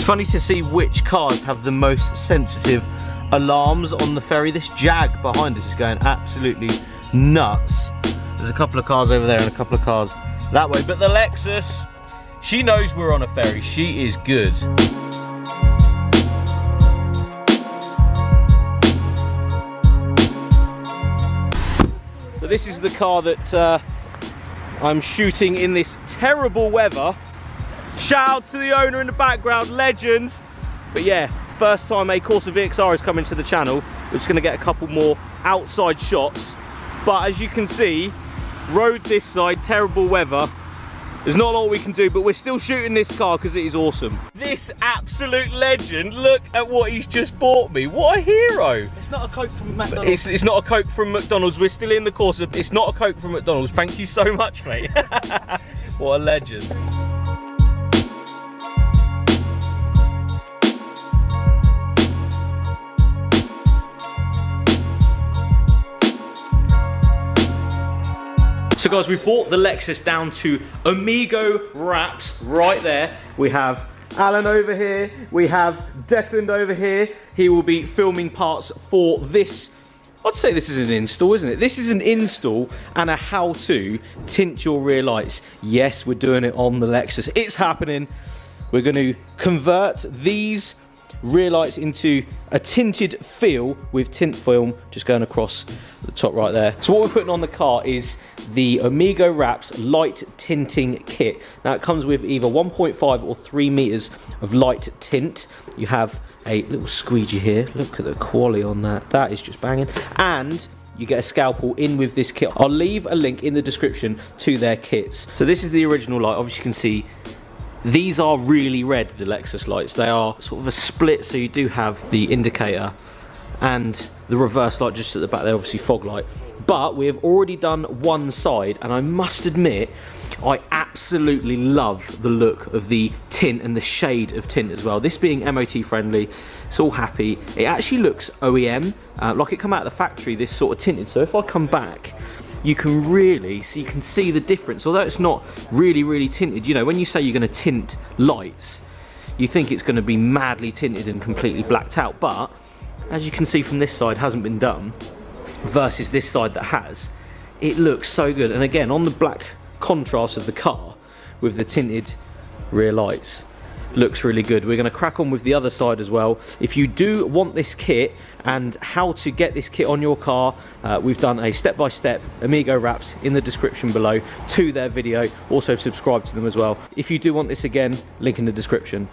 funny to see which cars have the most sensitive alarms on the ferry. This Jag behind us is going absolutely nuts. There's a couple of cars over there and a couple of cars that way, but the Lexus, she knows we're on a ferry. She is good. So this is the car that I'm shooting in this terrible weather. Shout out to the owner in the background, legends. But yeah, first time a Corsa VXR is coming to the channel. We're just gonna get a couple more outside shots. But as you can see, road this side, terrible weather. There's not a lot we can do, but we're still shooting this car because it is awesome. This absolute legend, look at what he's just bought me. What a hero. It's not a Coke from McDonald's. It's not a Coke from McDonald's. We're still in the Corsa. It's not a Coke from McDonald's. Thank you so much, mate. What a legend. So guys, we've brought the Lexus down to Amigo wraps right there. We have Alan over here, we have Declan over here. He will be filming parts for this. I'd say this is an install, isn't it? This is an install and a how to tint your rear lights. Yes, we're doing it on the Lexus. It's happening. We're going to convert these rear lights into a tinted feel with tint film just going across the top right there. So what we're putting on the car is the Amigo Wraps light tinting kit. Now it comes with either 1.5 or 3 meters of light tint. You have a little squeegee here. Look at the quality on that. That is just banging. And you get a scalpel in with this kit. I'll leave a link in the description to their kits. So this is the original light. Obviously you can see these are really red, the Lexus lights. They are sort of a split, so you do have the indicator and the reverse light just at the back there, obviously fog light. But we have already done one side, and I must admit, I absolutely love the look of the tint and the shade of tint as well. This being MOT friendly, it's all happy. It actually looks OEM, like it come out of the factory, this sort of tinted. So if I come back, you can really see, you can see the difference. Although it's not really tinted, you know, when you say you're going to tint lights, you think it's going to be madly tinted and completely blacked out. But as you can see from this side, hasn't been done versus this side that has. It looks so good. And again, on the black contrast of the car with the tinted rear lights, looks really good. We're going to crack on with the other side as well. If you do want this kit and how to get this kit on your car, we've done a step-by-step Amigo Wraps in the description below to their video. Also subscribe to them as well. If you do want this, again, link in the description.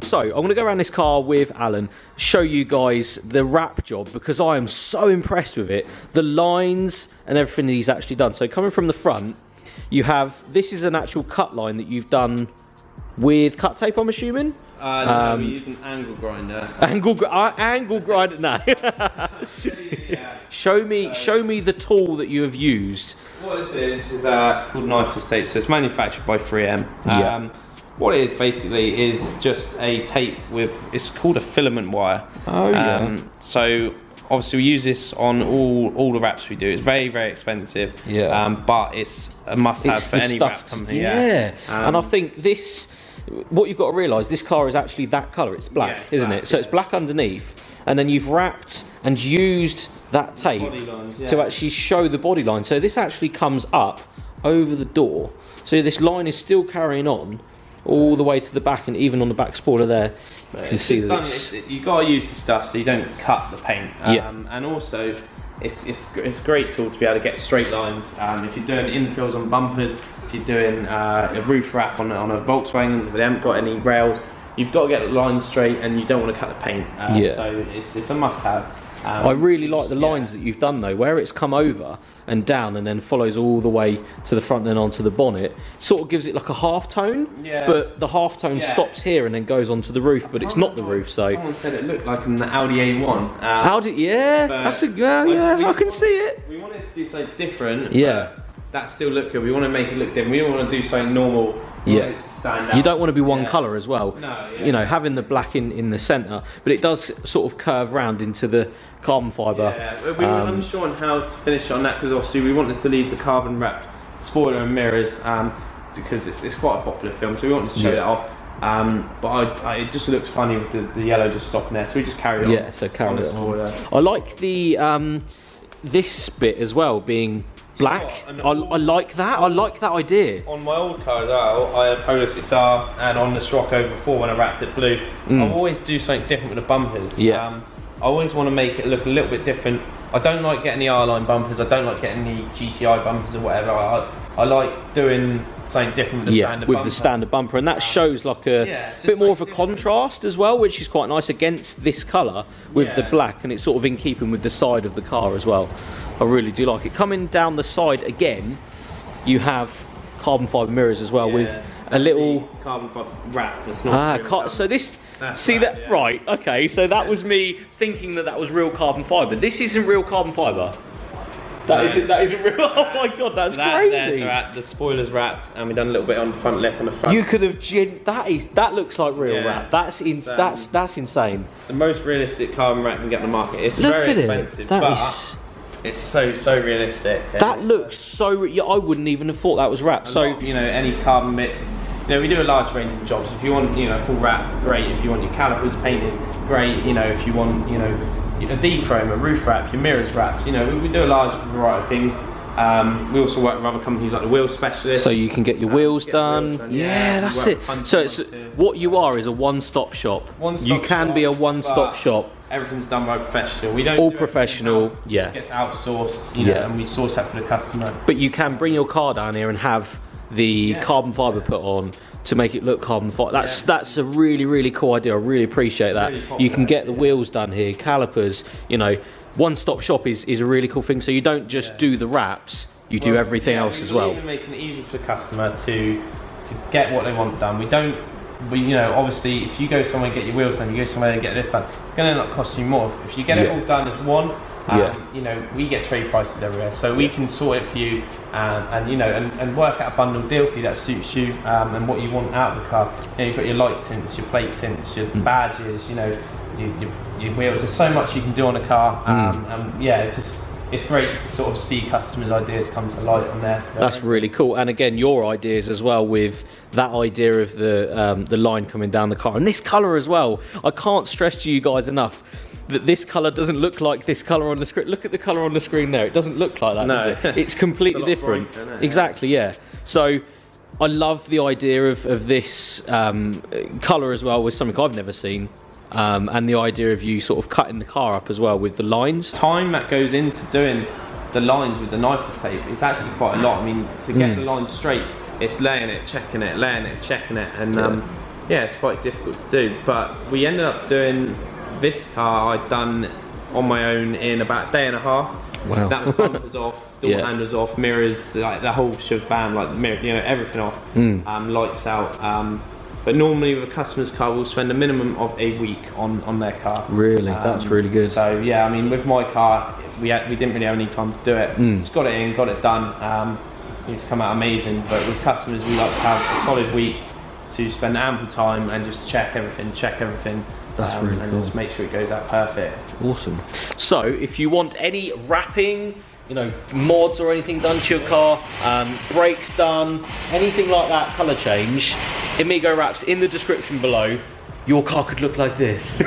So I'm going to go around this car with Alan, show you guys the wrap job, because I am so impressed with it. The lines and everything that he's actually done. So coming from the front, you have, this is an actual cut line that you've done with cut tape, I'm assuming? No, we used an angle grinder. Angle grinder, no. Show me the tool that you have used. What this is called knifeless tape, so it's manufactured by 3M. What it is basically is just a tape with, it's called a filament wire. Oh yeah. So obviously we use this on all the wraps we do. It's very expensive. Yeah. But it's a must-have for any wrap company. Yeah. And I think this, what you've got to realise, this car is actually that colour. It's black, isn't it? So it's black underneath, and then you've wrapped and used that tape to actually show the body line. So this actually comes up over the door. So this line is still carrying on all the way to the back, and even on the back spoiler there, you can see that you've got to use the stuff so you don't cut the paint. And also, it's a great tool to be able to get straight lines. If you're doing infills on bumpers, if you're doing a roof wrap on a Volkswagen, if they haven't got any rails, you've got to get the lines straight, and you don't want to cut the paint. So it's a must-have. I really like the lines that you've done though, where it's come over and down and then follows all the way to the front and onto the bonnet. Sort of gives it like a half tone, but the half tone stops here and then goes onto the roof, but it's not the roof. So someone said it looked like an Audi A1. Audi, yeah, that's a I can see it. We wanted to do something different. Yeah. That still look good. We want to make it look different. We don't want to do something normal. Yeah. Stand out. You don't want to be one colour as well. No, you know, having the black in the centre, but it does sort of curve round into the carbon fibre. Yeah, we were unsure on how to finish on that, because obviously we wanted to leave the carbon wrap spoiler and mirrors, because it's quite a popular film, so we wanted to show that off. But it just looks funny with the yellow just stopping there, so we just carried on. Yeah, so carried it on. I like the this bit as well being black. I like that. I like that idea. On my old car as well, I had a Polo 6R, and on the Scirocco before when I wrapped it blue, I always do something different with the bumpers. Yeah. I always want to make it look a little bit different. I don't like getting the R-line bumpers. I don't like getting the GTI bumpers or whatever. I like doing something different with the standard bumper. The standard bumper, and that shows like a bit more of a contrast as well, which is quite nice against this colour with the black, and it's sort of in keeping with the side of the car as well. I really do like it. Coming down the side again, you have carbon fibre mirrors as well, with a little carbon fibre wrap. That's not so this. See that? Right, okay, so that was me thinking that was real carbon fibre. This isn't real carbon fibre. That isn't real. Oh my god, that's crazy. The spoiler's wrapped, and we've done a little bit on the front left on the front. You could have that looks like real wrap. That's insane. The most realistic carbon wrap you can get on the market. It's very expensive, but it's so realistic. That looks so. I wouldn't even have thought that was wrap. So you know, any carbon bits. You know, we do a large range of jobs. If you want, you know, full wrap, great. If you want your calipers painted, great. You know, if you want, you know, a dechrome, a roof wrap, your mirrors wrapped. You know, we do a large variety of things. We also work with other companies like the Wheel Specialist. So you can get your wheels done. Yeah, that's it. So it's what you are is a one-stop shop. You can be a one-stop shop. Everything's done by a professional. We don't all professional. Yeah, it gets outsourced. You know, and we source that for the customer. But you can bring your car down here and have the carbon fibre put on to make it look carbon fibre. That's a really cool idea. I really appreciate that. You can get the wheels done here, calipers. You know, one-stop shop is a really cool thing. So you don't just do the wraps, you do everything else as well. We're making it easy for the customer to get what they want done. You know, obviously, if you go somewhere and get your wheels done, you go somewhere and get this done, it's going to cost you more. If you get it all done as one, you know, we get trade prices everywhere, so we can sort it for you, and you know, and work out a bundle deal for you that suits you and what you want out of the car. You know, you've got your light tints, your plate tints, your badges, you know, your wheels. There's so much you can do on a car, and yeah, it's great to sort of see customers' ideas come to life on there. That's really cool, and again, your ideas as well with that idea of the line coming down the car, and this colour as well. I can't stress to you guys enough that this colour doesn't look like this colour on the screen. Look at the colour on the screen there. It doesn't look like that, does it? It's completely different. Brighter, exactly, yeah. So I love the idea of this colour as well, with something I've never seen. And the idea of you sort of cutting the car up as well with the lines. Time that goes into doing the lines with the knifeless tape is actually quite a lot. I mean, to get the line straight, it's laying it, checking it, laying it, checking it, and yeah, it's quite difficult to do. But we ended up doing this car I'd done on my own in about a day and a half. Wow. That was bumpers off, door handles off, mirrors, like the whole shebang, like the mirror, you know, everything off, lights out. But normally with a customer's car, we'll spend a minimum of a week on their car. Really? That's really good. So yeah, I mean, with my car, we didn't really have any time to do it. Just got it in, got it done. It's come out amazing. But with customers, we like to have a solid week to spend ample time and just check everything. That's really cool. And just make sure it goes out perfect. Awesome. So if you want any wrapping, you know, mods or anything done to your car, brakes done, anything like that, colour change, Amigo wraps in the description below. Your car could look like this.